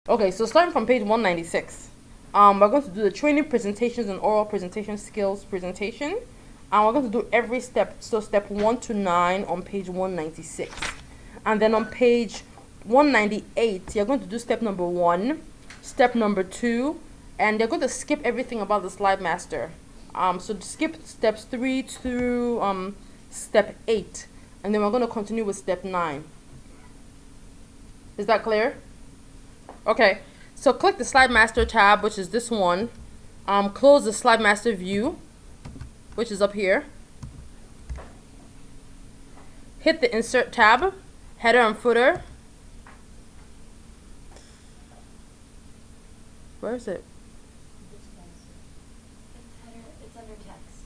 Okay, so starting from page 196, we're going to do the training presentations and oral presentation skills presentation. And we're going to do every step, so step 1 to 9 on page 196. And then on page 198, you're going to do step number 1, step number 2, and you're going to skip everything about the slide master. So skip steps 3 through step 8, and then we're going to continue with step 9. Is that clear? Okay, so click the Slide Master tab, which is this one. Close the Slide Master view, which is up here. Hit the Insert tab, header and footer. Where is it? It's under text,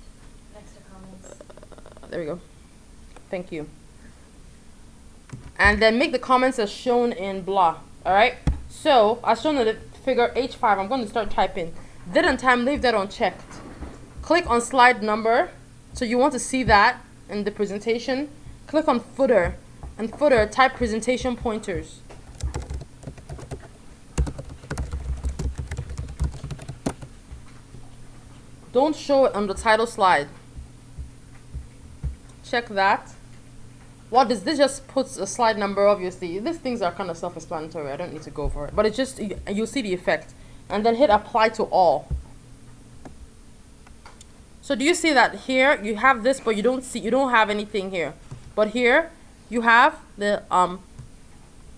next to comments. There we go. Thank you. And then make the comments as shown in blah. All right. So, as shown in the figure H5, I'm going to start typing. Date and time, leave that unchecked. Click on slide number. So you want to see that in the presentation. Click on footer. And footer, type presentation pointers. Don't show it on the title slide. Check that. What does this just puts a slide number, obviously. These things are kind of self-explanatory. I don't need to go for it. But it's just, you'll see the effect. And then hit apply to all. So do you see that here you have this, but you don't have anything here. But here you have the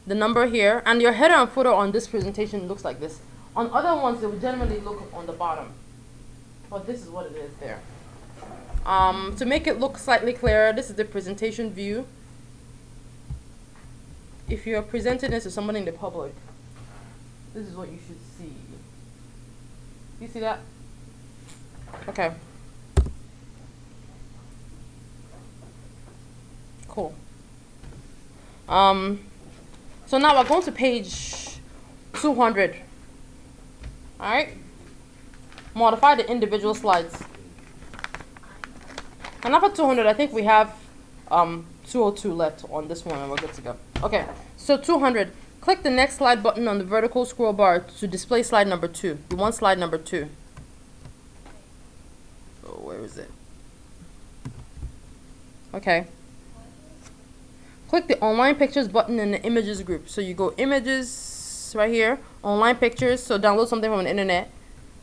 number here, and your header and footer on this presentation looks like this. On other ones, it will generally look on the bottom. But this is what it is there. To make it look slightly clearer, this is the presentation view. If you're presenting this to somebody in the public, this is what you should see. You see that? Okay. Cool. So now we're going to page 200. All right. Modify the individual slides. And after 200, I think we have 202 left on this one, and we're good to go. Okay, so 200. Click the next slide button on the vertical scroll bar to display slide number 2. You want slide number 2. Oh, where is it? Okay. Click the online pictures button in the images group. So you go images right here, online pictures. So download something from the internet.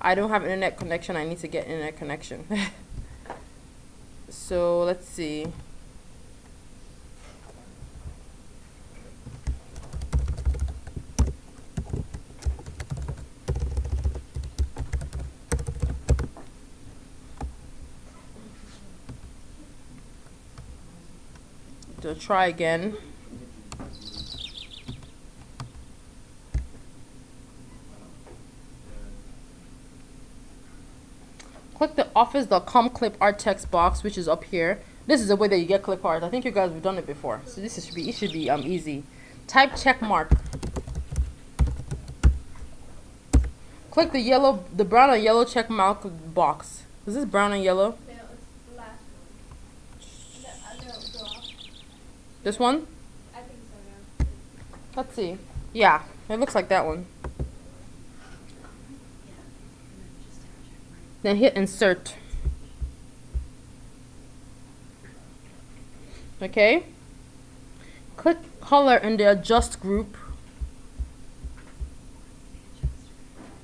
I don't have internet connection. I need to get internet connection. So let's see. To try again. Click the office.com clip art text box, which is up here. This is the way that you get clip art. I think you guys have done it before, so this should be easy. Type check mark. Click the brown and yellow check mark box. Is this brown and yellow? No, it's the last one. This one? I think so, yeah. Let's see. Yeah, it looks like that one. Then hit insert. Okay. Click color in the adjust group.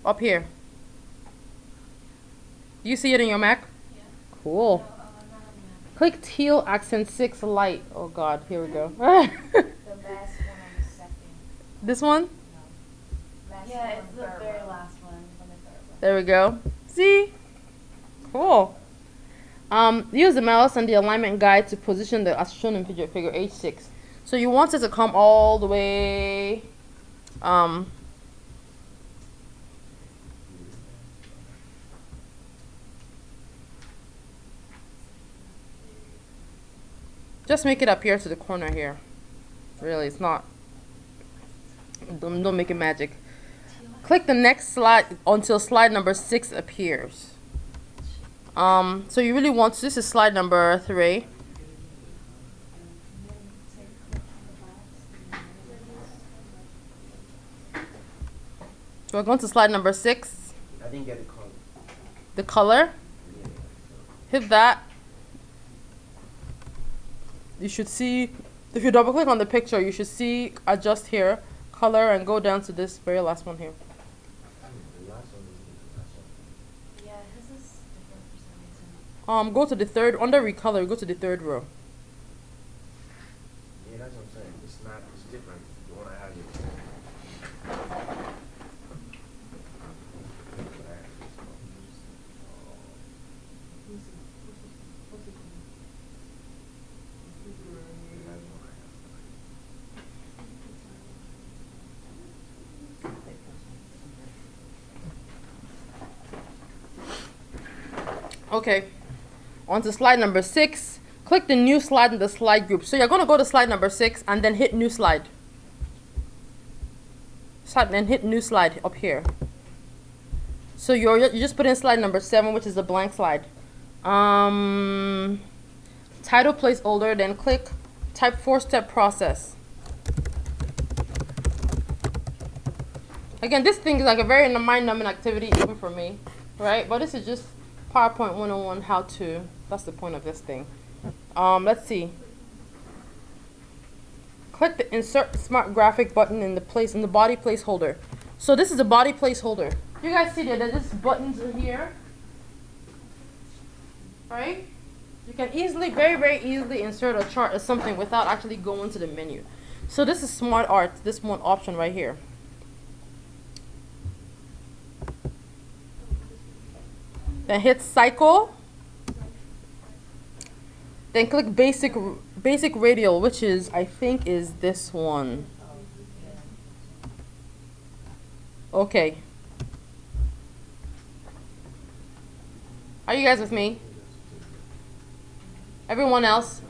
Up here. Do you see it in your Mac? Yeah. Cool. No, I'm not on that. Click teal accent 6 light. Oh god, here we go. The last one on the second. This one? No. Last Yeah, one it's on the third very row. last one on the third one. There we go. See? Cool. Use the mouse and the alignment guide to position the as shown in figure H6. So you want it to come all the way. Just make it appear to the corner here. Really, it's not. Don't make it magic. Click the next slide until slide number 6 appears. So you really want, this is slide number 3. So we're going to slide number 6. I didn't get the color. The color. Yeah. Hit that. You should see, if you double click on the picture, you should see adjust here, color, and go down to this very last one here. The last one is the last one. Yeah, his is different for some reason. Go to the third, under recolor, go to the third row. Yeah, that's what I'm saying. It's not. It's different. The one I have is. Okay, on to slide number 6. Click the new slide in the slide group. So you're going to go to slide number 6 and then hit new slide. And hit new slide up here. So you just put in slide number 7, which is a blank slide. Title placeholder, then click type 4-step process. Again, this thing is like a very mind-numbing activity even for me, right? But this is just PowerPoint 101 how to. That's the point of this thing. Let's see. Click the insert smart graphic button in the body placeholder. So this is a body placeholder. You guys see that there's buttons in here, right? You can easily, very easily insert a chart or something without actually going to the menu. So this is smart art, this one option right here. Then hit cycle. Then click basic radial, which is, I think, is this one. Okay. Are you guys with me? Everyone else?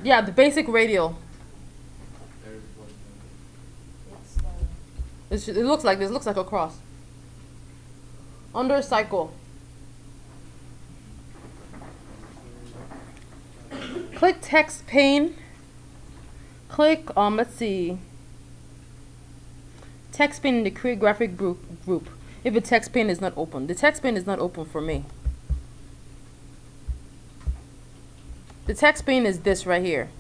Yeah, the basic radial. It looks like this. Looks like a cross. Under cycle. Click text pane. Click let's see. Text pane in the create graphic group. If the text pane is not open. The text pane is not open for me. The text pane is this right here.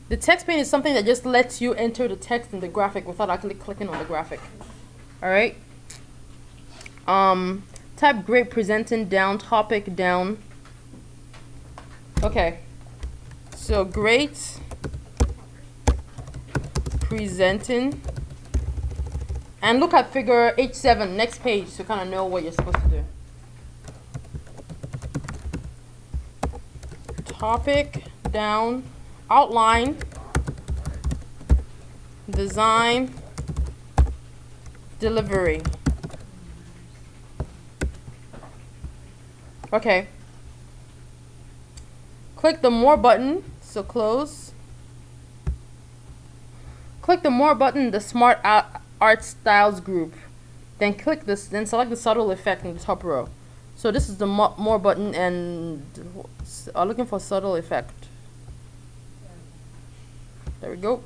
The text pane is something that just lets you enter the text in the graphic without actually clicking on the graphic. Alright? Type great presenting down, topic down. Okay. So great presenting. And look at figure H7, next page, to kind of know what you're supposed to do. Topic down, outline, design, delivery. Okay. Click the more button, so close. Click the more button in the smart art styles group. Then click this, then select the subtle effect in the top row. So this is the more button, and looking for subtle effect. There we go.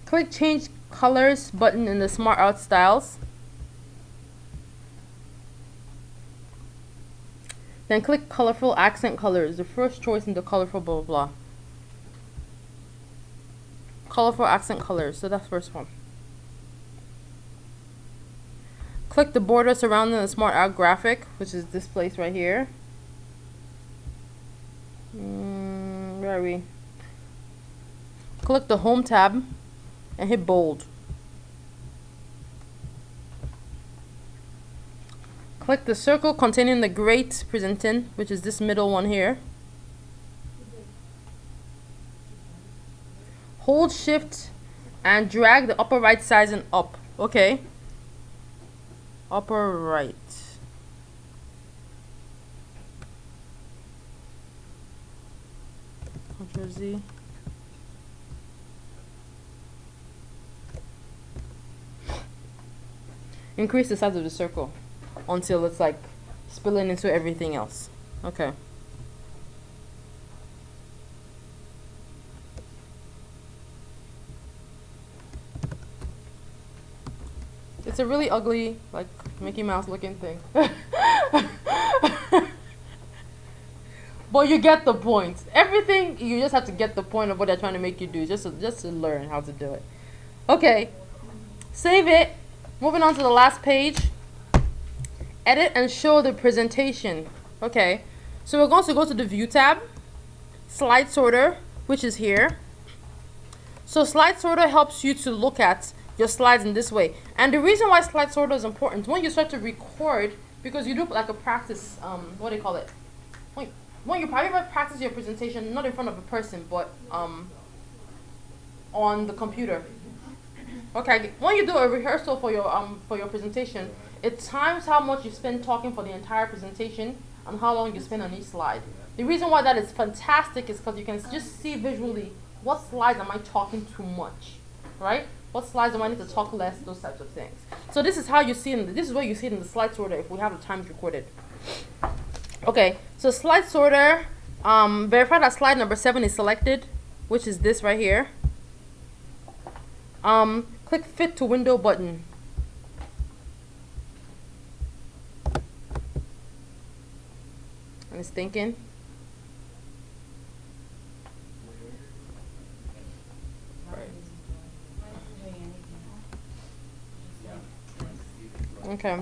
Click change colors button in the smart art styles. Then click colorful accent colors, the first choice in the colorful blah blah blah. Colorful accent colors, so that's the first one. Click the border surrounding the smart art graphic, which is this place right here. Where are we? Click the home tab and hit bold. Click the circle containing the great presenting, which is this middle one here. Hold shift and drag the upper right sizing up. Okay. Upper right. Ctrl Z. Increase the size of the circle until it's like spilling into everything else. Okay. It's a really ugly, like, Mickey Mouse looking thing. But you get the point. Everything, you just have to get the point of what they're trying to make you do, just to learn how to do it. Okay. Save it. Moving on to the last page. Edit and show the presentation. Okay. So we're going to go to the View tab. Slide Sorter, which is here. So Slide Sorter helps you to look at your slides in this way. And the reason why Slide Sorter is important, when you start to record, because you do like a practice, what do you call it? When you probably practice your presentation, not in front of a person, but on the computer. Okay, when you do a rehearsal for your presentation, it times how much you spend talking for the entire presentation and how long you spend on each slide. The reason why that is fantastic is because you can just see visually what slides am I talking too much, right? What slides do I need to talk less? Those types of things. So this is how you see this is what you see in the slide sorter if we have the times recorded. Okay, so slide sorter, verify that slide number 7 is selected, which is this right here. Click Fit to Window button. And it's thinking. Okay.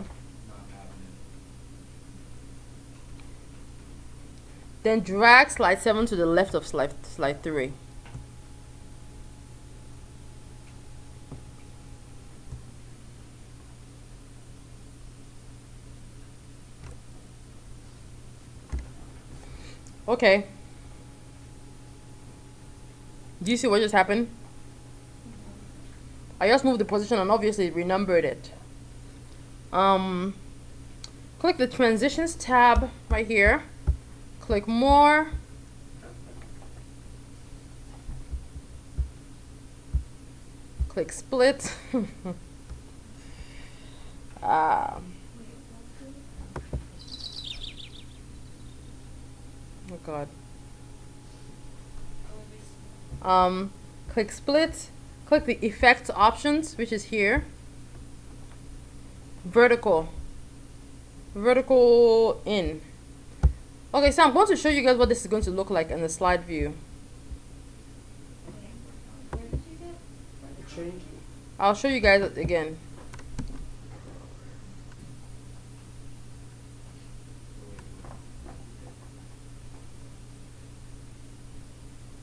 Then drag slide 7 to the left of slide 3. Okay. Do you see what just happened? I just moved the position and obviously renumbered it. Click the Transitions tab right here. Click More. Click Split. Oh God. Click Split. Click the Effects options, which is here. Vertical in. Okay, so I'm going to show you guys what this is going to look like in the slide view. I'll show you guys it again.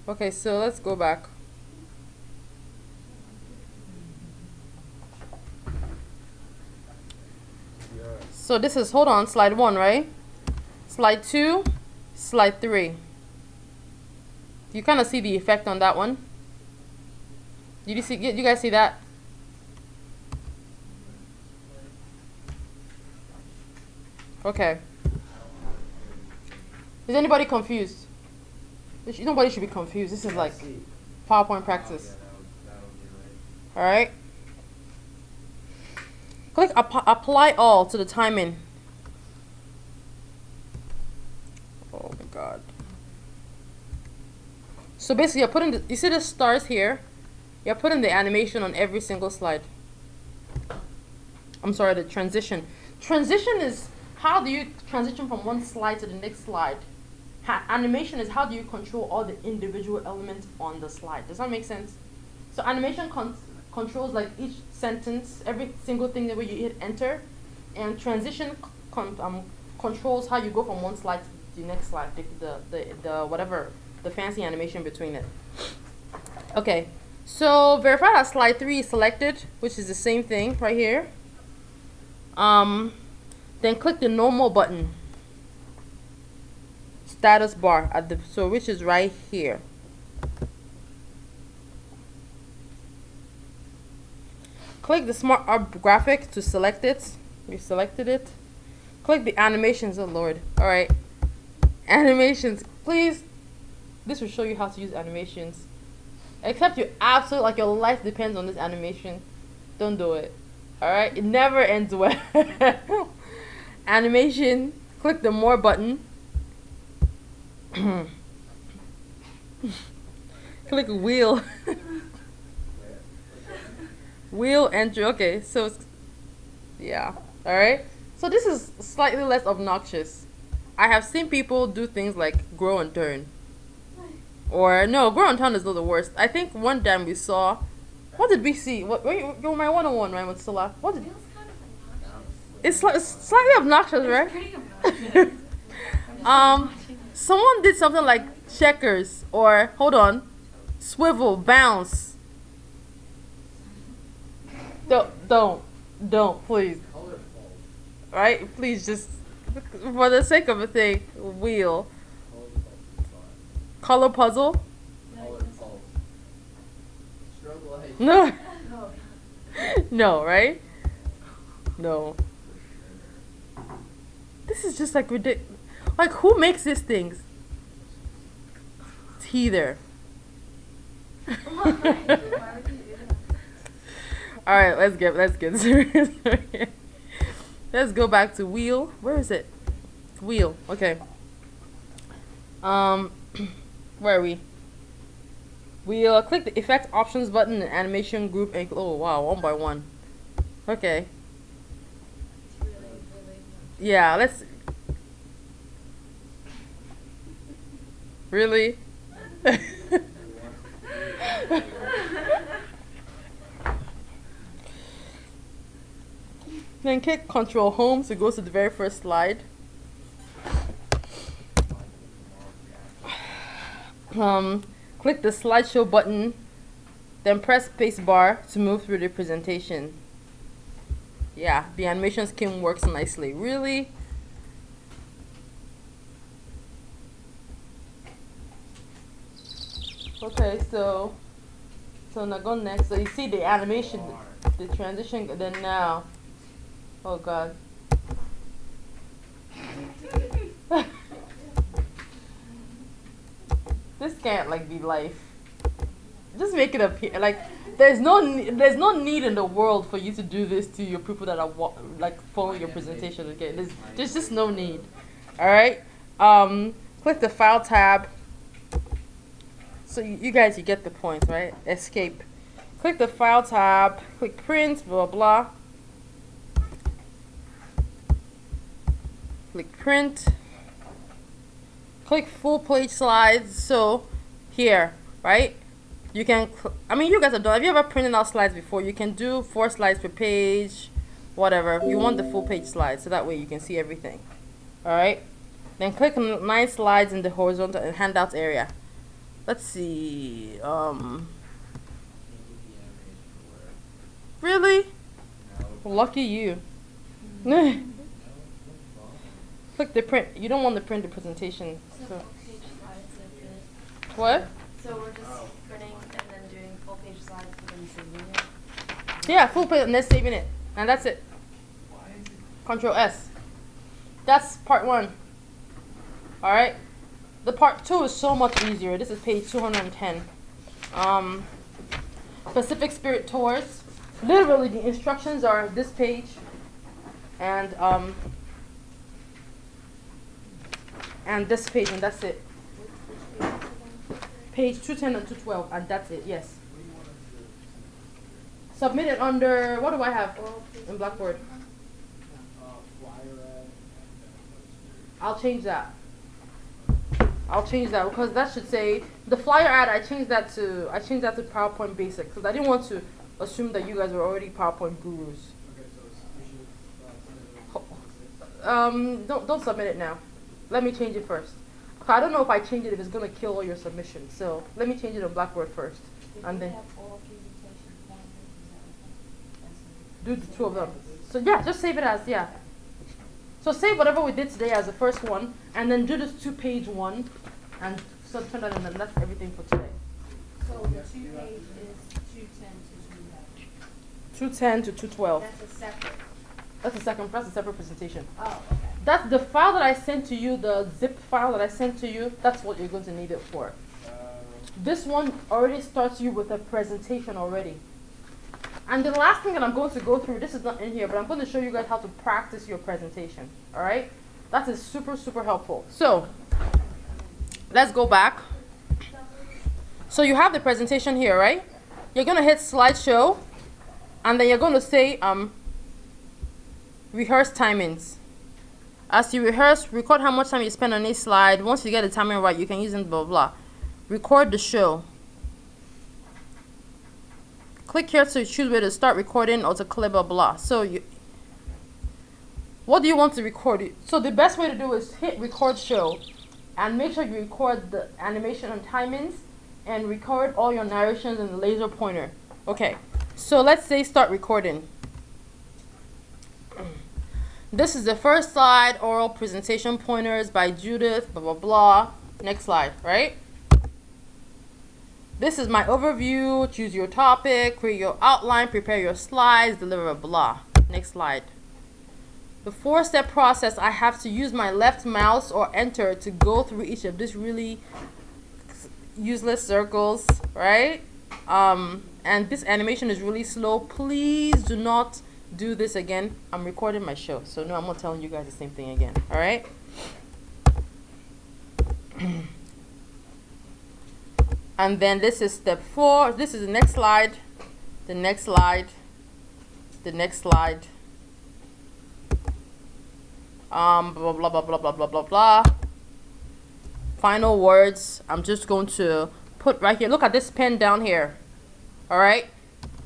Okay, so let's go back. So this is, hold on, slide 1, right? Slide 2, slide 3. You kind of see the effect on that one. Did you see? You guys see that? Okay. Is anybody confused? Nobody should be confused. This is like PowerPoint practice. All right. Click Apply All to the timing. Oh my God. So basically, you're putting you see the stars here? You're putting the animation on every single slide. I'm sorry, the transition. Transition is how do you transition from one slide to the next slide. Animation is how do you control all the individual elements on the slide. Does that make sense? So animation controls like each sentence, every single thing that where you hit enter, and transition controls how you go from one slide to the next slide, the whatever, the fancy animation between it. Okay, so verify that slide 3 is selected, which is the same thing right here. Then click the normal button, status bar at the which is right here. Click the Smart Art graphic to select it. We selected it. Click the animations. Oh Lord! All right, animations, please. This will show you how to use animations. Except you absolutely like your life depends on this animation. Don't do it. All right, it never ends well. Animation. Click the more button. Click wheel. Wheel entry. Okay, so yeah. All right. So this is slightly less obnoxious. I have seen people do things like grow and turn. Or no, grow and turn is not the worst. I think one time we saw. What did we see? What? You're my 101, right, with Stella? What did? Feels kind of obnoxious. It's slightly obnoxious, right? Pretty obnoxious. Someone did something like checkers or hold on, swivel, bounce. Don't, please. Colorful. Right? Please just for the sake of a thing, wheel, color puzzle. Colorful. Strobe light. No, Oh, no, right? No. This is just like ridiculous. Like, who makes these things? Teether. why would you do that? All right, let's get serious. Let's go back to wheel. Where is it? Wheel. Okay. Where are we? We'll click the effect options button in animation group and oh wow, one by one. Okay. It's really, really Yeah, let's. Really? Then click Control Home so it goes to the very first slide. Click the slideshow button, then press spacebar to move through the presentation. Yeah, the animation scheme works nicely. Really? Okay, so now go next. So you see the animation, the transition. Then now, oh god. This can't like be life. Just make it appear like there's no need in the world for you to do this to your people that are like following your presentation. Okay, there's just no need. All right. Click the file tab. So you guys, you get the point, right? Escape. Click the file tab. Click print. Blah blah. Click print. Click full page slides. So here, right? You can, I mean, you guys have done, have you ever printed out slides before? You can do 4 slides per page, whatever. You want the full page slides, so that way you can see everything. All right? Then click on 9 slides in the horizontal and handouts area. Let's see. Really? Lucky you. Click the print. You don't want to print the presentation. So. page slides are good. What? So we're just printing and then doing full page slides and then saving it. Yeah, full page and then saving it. And that's it. Control S. That's part 1. Alright? The part 2 is so much easier. This is page 210. Pacific Spirit Tours. Literally, the instructions are this page. And this page, and that's it. Page 210 and 212, and that's it, yes. Submit it under, what do I have in Blackboard? I'll change that. Because that should say, the flyer ad, I changed that to PowerPoint Basic, because I didn't want to assume that you guys were already PowerPoint gurus. Don't submit it now. Let me change it first. Okay, I don't know if I change it if it's gonna kill all your submissions. So let me change it on Blackboard first, and then do the 2 of them. So yeah, just save it as yeah. So save whatever we did today as the first one, and then do this 2-page one, and so turn that in, and that's everything for today. So the 2-page is 210 to 211. 210 to 212. That's a separate. That's a separate presentation. Oh, okay. That's the file that I sent to you, the zip file that I sent to you. That's what you're going to need it for. This one already starts you with a presentation already. And the last thing that I'm going to go through, this is not in here, but I'm going to show you guys how to practice your presentation. All right? That is super, super helpful. So let's go back. So you have the presentation here, right? You're going to hit slideshow, and then you're going to say rehearse timings. As you rehearse, record how much time you spend on each slide. Once you get the timing right, you can use it, blah, blah. Record the show. Click here to choose whether to start recording or to clip blah, blah. So what do you want to record? So the best way to do is hit record show, and make sure you record the animation and timings, and record all your narrations in the laser pointer. Okay, so let's say start recording. This is the first slide, oral presentation pointers by Judith, blah, blah, blah. Next slide, right? This is my overview. Choose your topic, create your outline, prepare your slides, deliver, blah. Next slide. The 4-step process, I have to use my left mouse or enter to go through each of these really useless circles, right? And this animation is really slow. Please do not do this again. I'm recording my show, so no, I'm not telling you guys the same thing again, all right? And then this is step 4. This is the next slide, the next slide, the next slide. Blah, blah, blah, blah, blah, blah, blah, blah. Final words, I'm just going to put right here. Look at this pen down here. All right.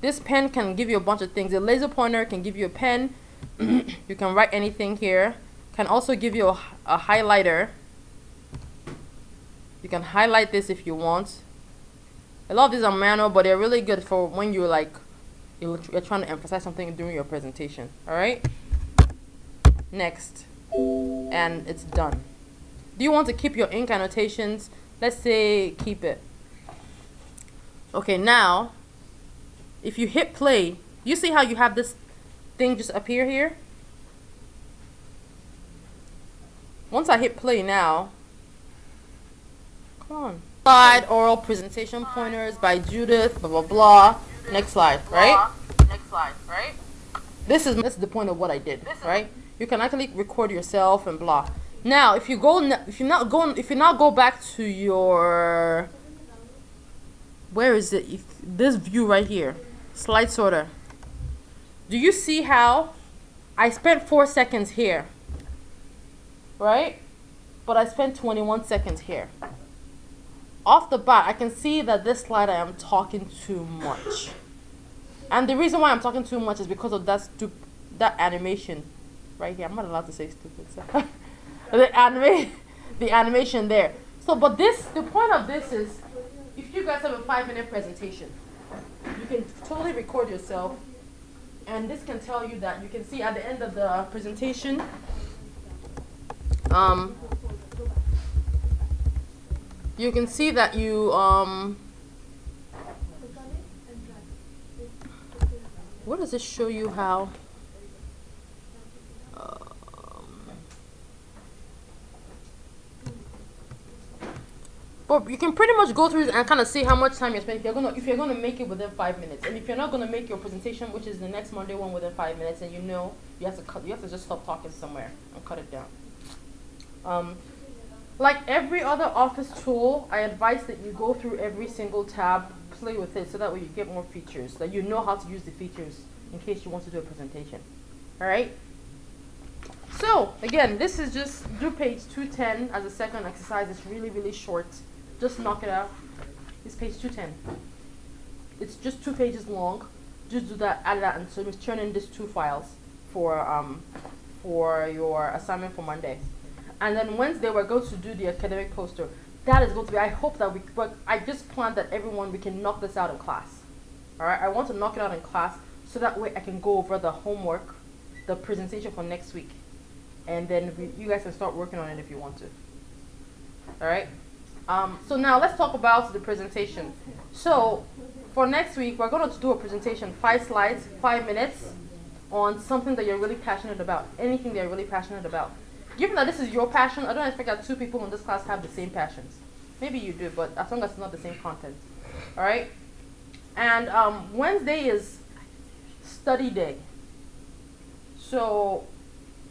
This pen can give you a bunch of things. A laser pointer can give you a pen. You can write anything here. Can also give you a highlighter. You can highlight this if you want. A lot of these are manual, but they're really good for when you're like, you're trying to emphasize something during your presentation. All right. Next. And it's done. Do you want to keep your ink annotations? Let's say keep it. Okay, now if you hit play, you see how you have this thing just appear here? Once I hit play now, come on. Slide oral presentation pointers by Judith, blah, blah, blah. Next slide, right? Next slide, right? This is the point of what I did, right? You can actually record yourself and blah. Now, if you now go back to your, where is it? This view right here, slide sorter. Do you see how I spent 4 seconds here, right? But I spent 21 seconds here. Off the bat, I can see that this slide I am talking too much. And the reason why I'm talking too much is because of that animation right here. I'm not allowed to say stupid. So the animation there. So, but the point of this is, if you guys have a 5-minute presentation, you can totally record yourself, and this can tell you that you can see at the end of the presentation, you can see that you what does it show you how? But you can pretty much go through and kind of see how much time you're spending. If you're gonna make it within 5 minutes, and if you're not gonna make your presentation, which is the next Monday one, within 5 minutes, and you have to just stop talking somewhere and cut it down. Like every other office tool, I advise that you go through every single tab, play with it, so that way you get more features, that you know how to use the features in case you want to do a presentation. All right. So again, this is just do page 210 as a second exercise. It's really, really short. Just knock it out. It's page 210. It's just 2 pages long. Just do that, add that, and so just turn in these 2 files for your assignment for Monday. And then Wednesday we're going to do the academic poster. That is going to be, I hope that I just planned that we can knock this out in class. All right, I want to knock it out in class so that way I can go over the homework, the presentation for next week, and then you guys can start working on it if you want to. All right. So now let's talk about the presentation. So for next week, we're going to do a presentation, 5 slides, 5 minutes, on something that you're really passionate about, anything that you're really passionate about. Given that this is your passion, I don't expect that 2 people in this class have the same passions. Maybe you do, but as long as it's not the same content. All right? And Wednesday is study day. So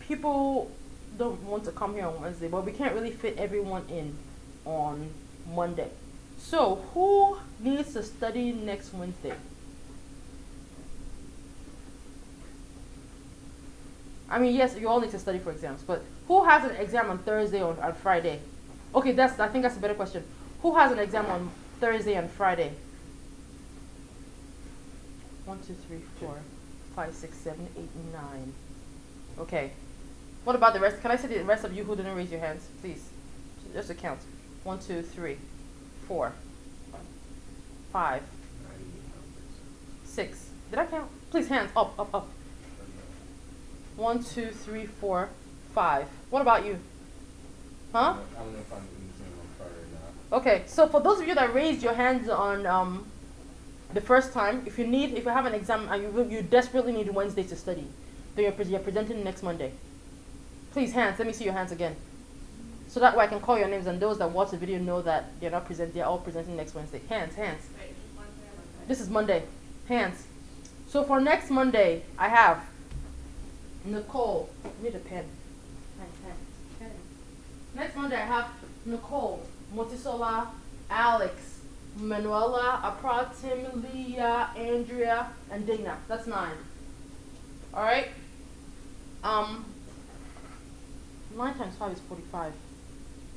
people, don't want to come here on Wednesday, but we can't really fit everyone in on Monday. So who needs to study next Wednesday? I mean, yes, you all need to study for exams, but who has an exam on Thursday or on Friday? Okay, I think that's a better question. Who has an exam on Thursday and Friday? 1, 2, 3, 4, 5, 6, 7, 8, 9. Okay. What about the rest? Can I see the rest of you who didn't raise your hands, please? Just a count. 1, 2, 3, 4, 5, 6. Did I count? Please, hands up, up, up. 1, 2, 3, 4, 5. What about you? Huh? I don't know if I'm in the same on Friday or not. Okay, so for those of you that raised your hands on the first time, if you have an exam and you desperately need Wednesday to study, then you're presenting next Monday. Please, hands. Let me see your hands again, so that way I can call your names and those that watch the video know that they're all presenting next Wednesday. Hands, hands. Wait, Wednesday or Monday? This is Monday. Hands. So for next Monday, I have Nicole. I need a pen. Pen. Next Monday, I have Nicole, Motisola, Alex, Manuela, Apratim, Leah, Andrea, and Dana. That's 9. All right. 9 times 5 is 45.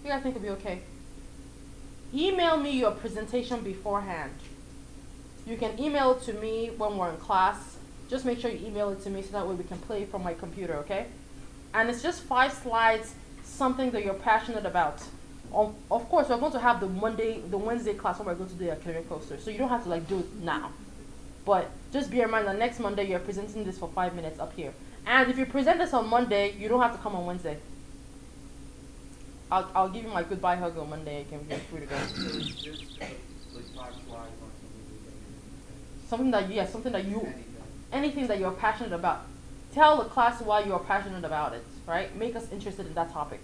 You guys think it'll be okay? Email me your presentation beforehand. You can email it to me when we're in class. Just make sure you email it to me so that way we can play from my computer, okay? And it's just 5 slides, something that you're passionate about. Of course, we're going to have the Wednesday class where we're going to do the academic poster, so you don't have to do it now. But just bear in mind that next Monday you're presenting this for 5 minutes up here. And if you present this on Monday, you don't have to come on Wednesday. I'll give you my goodbye hug on Monday. You can feel free to go. So it's just like 5 slides on Something that anything that you're passionate about. Tell the class why you're passionate about it, right? Make us interested in that topic.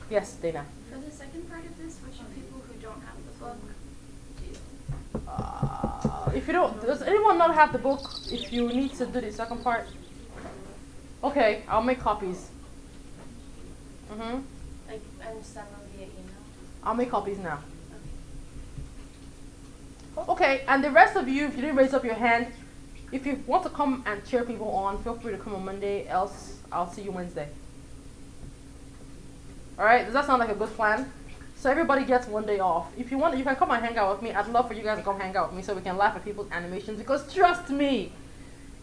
Yes, Dana. For the second part of this, which people who don't have the book do? If you don't, does anyone not have the book? If you need to do the second part, okay, I'll make copies. Like, and send them via email? I'll make copies now. Okay, and the rest of you, if you didn't raise up your hand, if you want to come and cheer people on, feel free to come on Monday, else I'll see you Wednesday. Alright, does that sound like a good plan? So everybody gets one day off. If you want, you can come and hang out with me. I'd love for you guys to come hang out with me so we can laugh at people's animations, because trust me,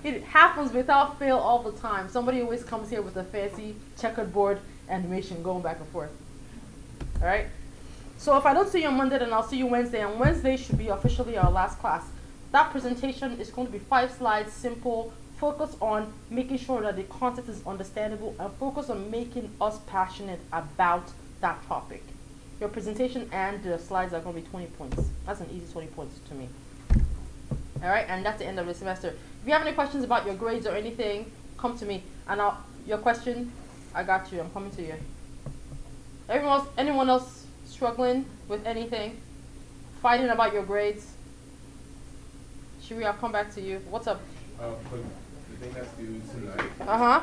it happens without fail all the time. Somebody always comes here with a fancy checkered board animation going back and forth. Alright? So if I don't see you on Monday, then I'll see you Wednesday, and Wednesday should be officially our last class. That presentation is going to be 5 slides, simple, focus on making sure that the content is understandable, and focus on making us passionate about that topic. Your presentation and the slides are going to be 20 points. That's an easy 20 points to me. Alright, and that's the end of the semester. If you have any questions about your grades or anything, come to me. And your question, I got you. I'm coming to you. Anyone else struggling with anything? Fighting about your grades? Shiri, I'll come back to you. What's up? But the thing that's due tonight, Uh-huh.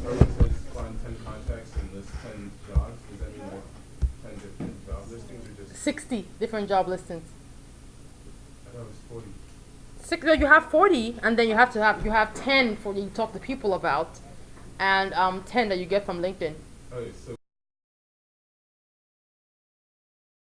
Irving says find 10 contacts and list 10 jobs. Does that mean like 10 different job listings or just? 60 different job listings. I thought it was 40. You have 40, and then you have 10 for you to talk to people about, and 10 that you get from LinkedIn. Okay, so